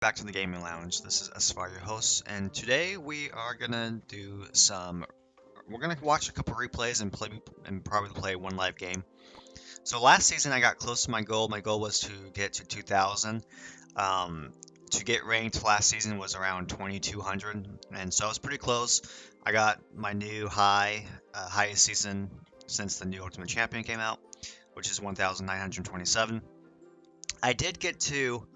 Back to the gaming lounge. This is Asfar, your host, and today we are gonna do some. We're gonna watch a couple replays and probably play one live game. So last season I got close to my goal. My goal was to get to 2,000. Um, to get ranked last season was around 2,200, and so I was pretty close. I got my new highest season since the new Ultimate Champion came out, which is 1,927. I did get to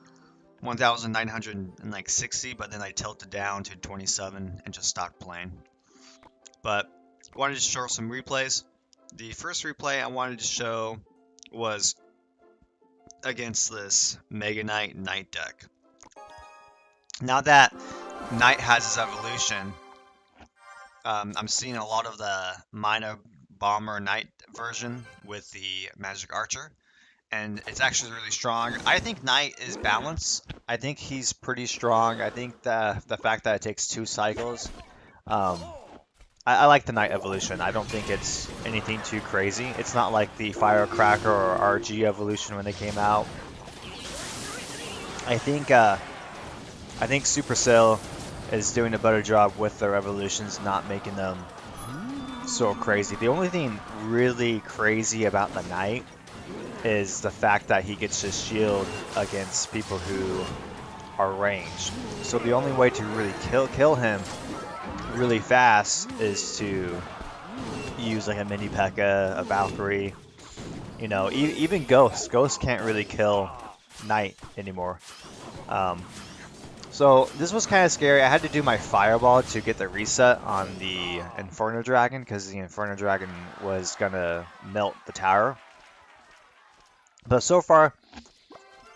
1,960, but then I tilted down to 27 and just stopped playing. But I wanted to show some replays. The first replay I wanted to show was against this Mega Knight deck. Now that Knight has his evolution, I'm seeing a lot of the Minor Bomber Knight version with the Magic Archer, and it's actually really strong. I think Knight is balanced. I think he's pretty strong. I think the fact that it takes 2 cycles. Um, I like the Knight evolution. I don't think it's anything too crazy. It's not like the Firecracker or RG evolution when they came out. I think Supercell is doing a better job with their evolutions, not making them so crazy. The only thing really crazy about the Knight is the fact that he gets his shield against people who are ranged. So the only way to really kill him really fast is to use like a mini Pekka, a Valkyrie. You know, even Ghost. Ghost can't really kill Knight anymore. So this was kind of scary. I had to do my Fireball to get the reset on the Inferno Dragon because the Inferno Dragon was gonna melt the tower. But so far,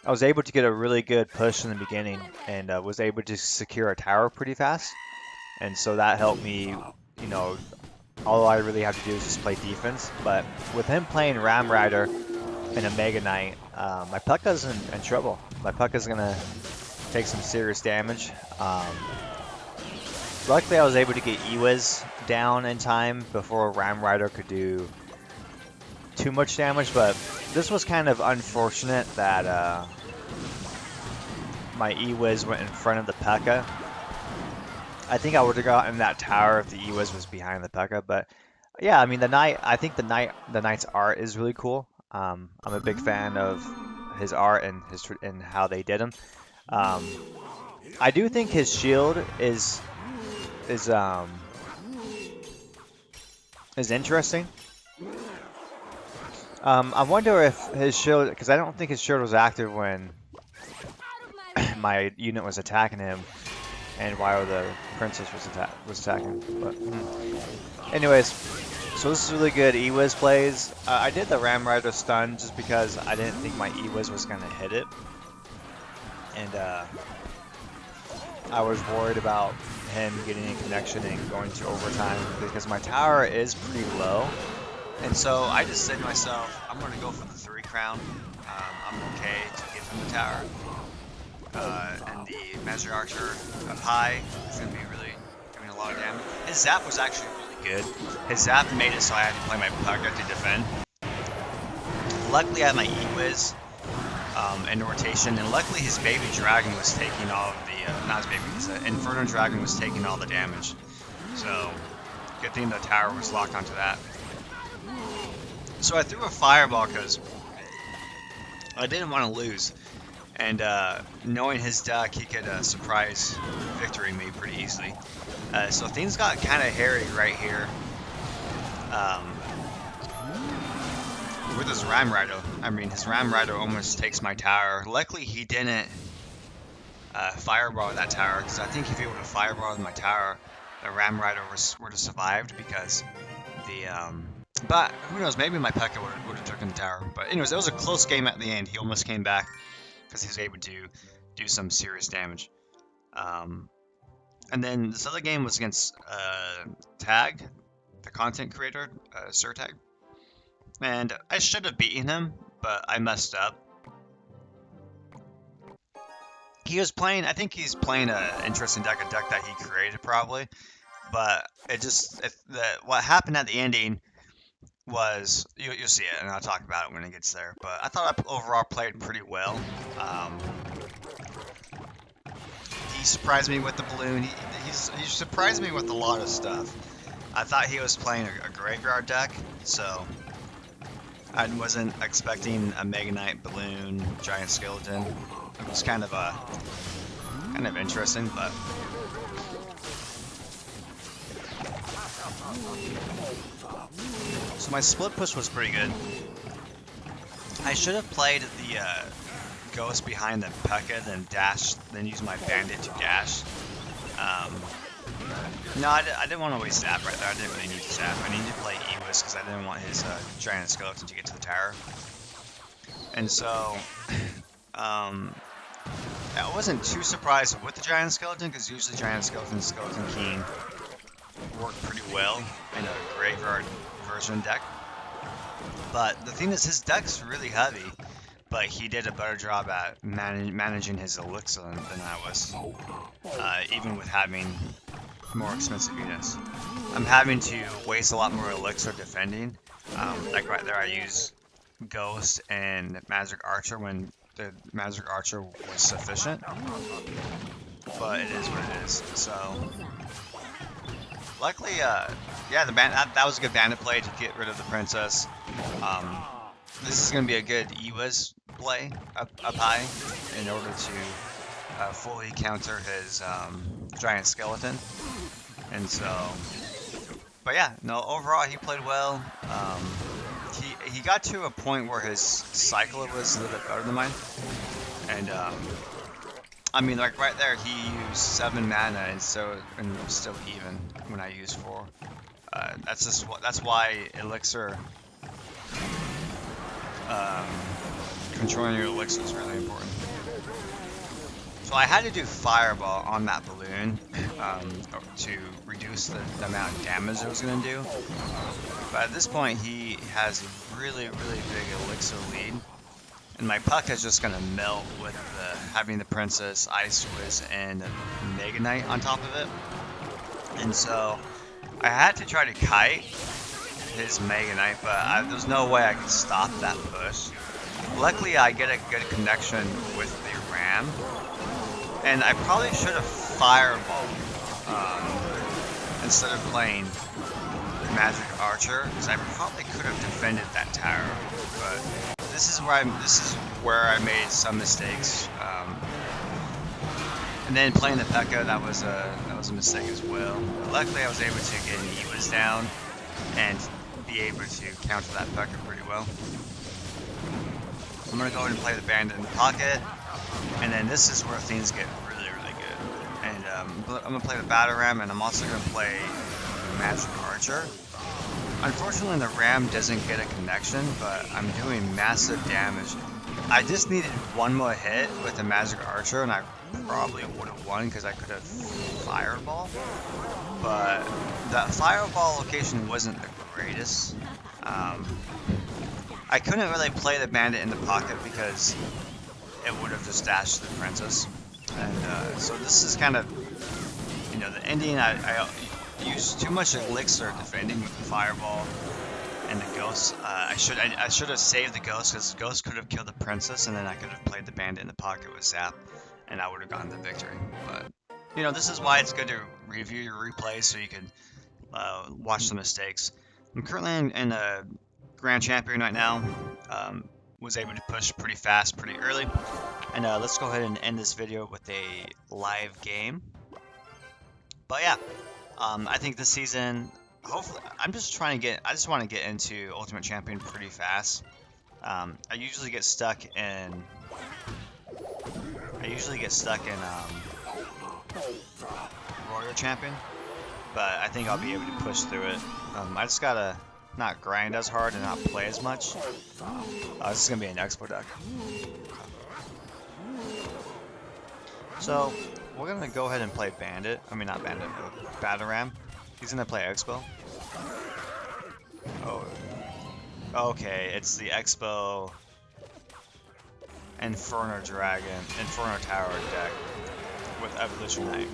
I was able to get a really good push in the beginning and was able to secure a tower pretty fast. And so that helped me, you know, all I really have to do is just play defense. But with him playing Ram Rider and a Mega Knight, my Pekka's in trouble. My Pekka's going to take some serious damage. Luckily, I was able to get Ewiz down in time before Ram Rider could do too much damage, but this was kind of unfortunate that my Ewiz went in front of the Pekka. I think I would have gotten that tower if the Ewiz was behind the Pekka, but yeah, I mean I think the Knight's art is really cool. I'm a big fan of his art and how they did him. I do think his shield is interesting. I wonder if his shield, because I don't think his shield was active when my unit was attacking him, and while the princess was attacking. But anyways, so this is really good Ewiz plays. I did the Ram Rider stun just because I didn't think my Ewiz was gonna hit it, and I was worried about him getting a connection and going to overtime because my tower is pretty low. And so I just said to myself, I'm going to go for the 3 crown. I'm okay to give him the tower. And the Magic Archer up high is going to be really doing a lot of damage. His zap was actually really good. His zap made it so I had to play my Pekka to defend. Luckily I had my Ewiz in rotation, and luckily his baby dragon was taking all of the, not his baby, his Inferno Dragon was taking all the damage. So, good thing the tower was locked onto that. So I threw a Fireball because I didn't want to lose, and knowing his deck, he could surprise victory me pretty easily. So things got kind of hairy right here with his Ram Rider. I mean, his Ram Rider almost takes my tower. Luckily, he didn't Fireball that tower, because I think if he would have Fireballed my tower, the Ram Rider would have survived because the but who knows, maybe my Pekka would have taken the tower. But anyways, it was a close game at the end. He almost came back because he was able to do some serious damage. And then this other game was against Tag, the content creator, SirTag. And I should have beaten him, but I messed up. He was playing, I think he's playing an interesting deck, a deck that he created probably. But it just, what happened at the ending was, you'll see it, and I'll talk about it when it gets there. But I thought I overall played pretty well. He surprised me with the balloon. He surprised me with a lot of stuff. I thought he was playing a graveyard deck, so I wasn't expecting a Mega Knight balloon, giant skeleton. It was kind of interesting, but so my split push was pretty good. I should have played the ghost behind the Pekka, then use my bandit to dash. No, I didn't want to waste zap right there. I didn't really need to zap. I needed to play Ewis because I didn't want his giant skeleton to get to the tower. And so, I wasn't too surprised with the giant skeleton because usually giant skeleton and skeleton king work pretty well in a graveyard version deck. But the thing is, his deck's really heavy, but he did a better job at managing his elixir than I was, even with having more expensive units. I'm having to waste a lot more elixir defending. Like right there, I use Ghost and Magic Archer when the Magic Archer was sufficient, but it is what it is. So, luckily, yeah, that was a good bandit play to get rid of the princess. This is going to be a good Ewis play up high in order to fully counter his giant skeleton. And so, but yeah, no, overall he played well. He got to a point where his cycle was a little bit better than mine. And I mean, like right there, he used 7 mana, and so still even when I used 4. That's why elixir. Controlling your elixir is really important. So I had to do fireball on that balloon to reduce the amount of damage it was going to do. But at this point, he has a really big elixir lead. And my puck is just going to melt with having the princess, Ice Wiz, and Mega Knight on top of it. And so I had to try to kite his Mega Knight, but there's no way I could stop that push. Luckily, I get a good connection with the ram, and I probably should have fireballed instead of playing Magic Archer, because I probably could have defended that tower. But this is where I made some mistakes. And then playing the Pekka, that was a mistake as well. But luckily, I was able to get an Ewis down and be able to counter that Pekka pretty well. I'm going to go ahead and play the bandit in the pocket, and then this is where things get really good. And I'm going to play the battle ram, and I'm also going to play the Magic Archer. Unfortunately, the ram doesn't get a connection, but I'm doing massive damage. I just needed one more hit with the Magic Archer, and I probably would have won because I could have fireball. But that fireball location wasn't the greatest. I couldn't really play the bandit in the pocket because it would have just dashed the princess. And so this is kind of, the ending. I used too much elixir defending with the fireball and the ghost. I should have saved the ghost because the ghost could have killed the princess, and then I could have played the bandit in the pocket with zap, and I would have gotten the victory. But this is why it's good to review your replays so you can watch the mistakes. I'm currently in a Grand Champion right now. Was able to push pretty fast, pretty early. And let's go ahead and end this video with a live game. But yeah, I think this season, hopefully, I just want to get into Ultimate Champion pretty fast. I usually get stuck in Royal Champion, but I think I'll be able to push through it. I just gotta not grind as hard and not play as much. This is gonna be an Expo deck. So we're gonna go ahead and play Bandit. I mean, not Bandit, but Battle Ram. He's gonna play Expo. Oh, okay. It's the Expo Inferno Tower deck with Evolution Knight,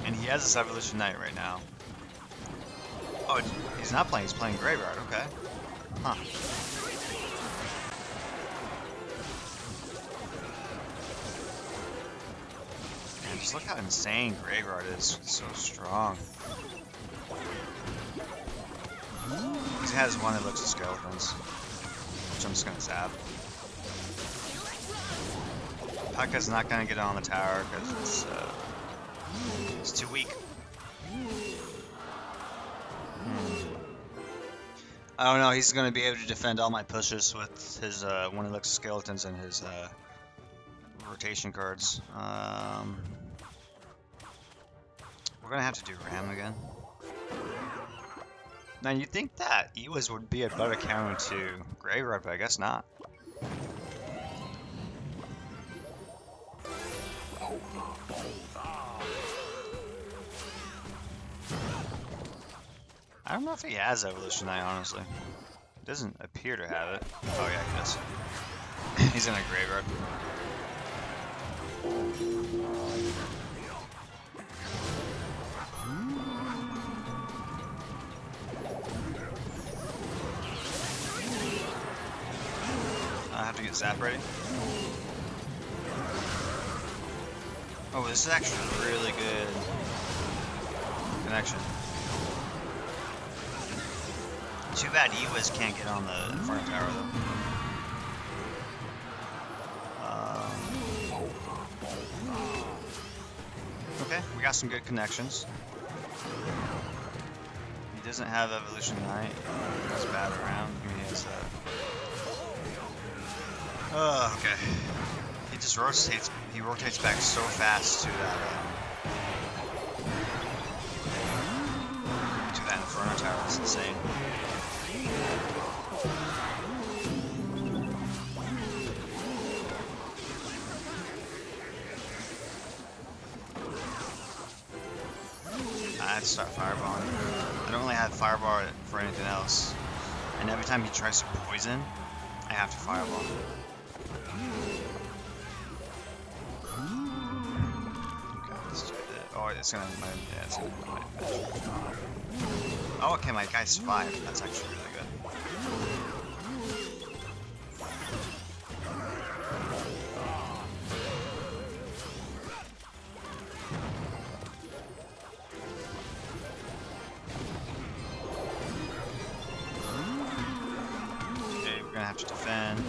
and he has this Evolution Knight right now. Oh, he's not playing. He's playing Graveyard. Okay. Huh. Just look how insane Graveyard is. It's so strong. He has one that looks at skeletons, which I'm just gonna zap. Pekka's not gonna get on the tower because it's too weak. I don't know. He's gonna be able to defend all my pushes with his one that looks at skeletons and his rotation cards. We're gonna have to do Ram again. Now you'd think that Ewas would be a better counter to Graveyard, but I guess not. I don't know if he has Evolution Eye, honestly. He doesn't appear to have it. Oh yeah, he does. He's in a Graveyard. I have to get Zap ready. Oh, this is actually a really good connection. Too bad Ewas can't get on the Inferno Tower though. Okay, we got some good connections. He doesn't have Evolution Knight. That's bad around. I mean, he has that. Oh, okay. He just rotates. He rotates back so fast to that Inferno Tower. It's insane. I have to start fireballing. I don't really have fireball for anything else. And every time he tries to poison, I have to fireball. Okay, let's do that. Oh, it's gonna. Yeah, it's gonna. Oh, okay, my guy survived. That's actually really good. Have to defend.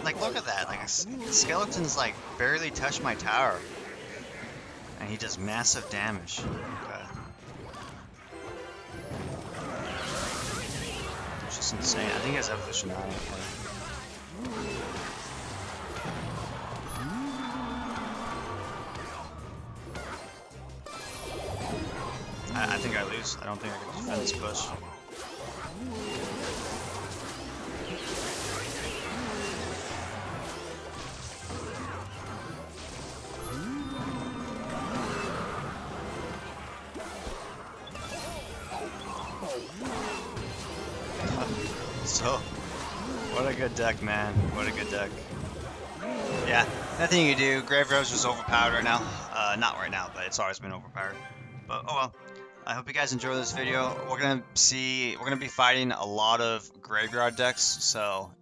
Like, look at that. Like, skeletons like barely touch my tower, and he does massive damage. Okay. It's just insane. I think he has Evolution 9. I think I lose. I don't think I can defend this push. So, what a good deck, man. What a good deck. Yeah, nothing you can do. Graveyard's just overpowered right now. Not right now, but it's always been overpowered. But, oh well. I hope you guys enjoy this video. We're gonna be fighting a lot of Graveyard decks, so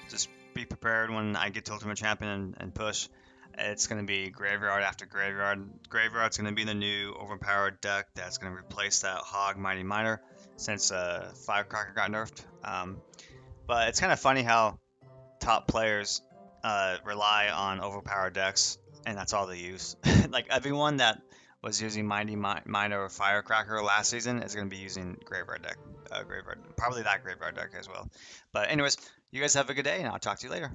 just be prepared when I get to Ultimate Champion and push. It's gonna be Graveyard after Graveyard. Graveyard's gonna be the new overpowered deck that's gonna replace that Hog Mighty Miner since Firecracker got nerfed. But it's kind of funny how top players rely on overpowered decks, and that's all they use. Like everyone that was using Mighty Miner or Firecracker last season is going to be using Graveyard deck, probably that Graveyard deck as well. But anyways, you guys have a good day, and I'll talk to you later.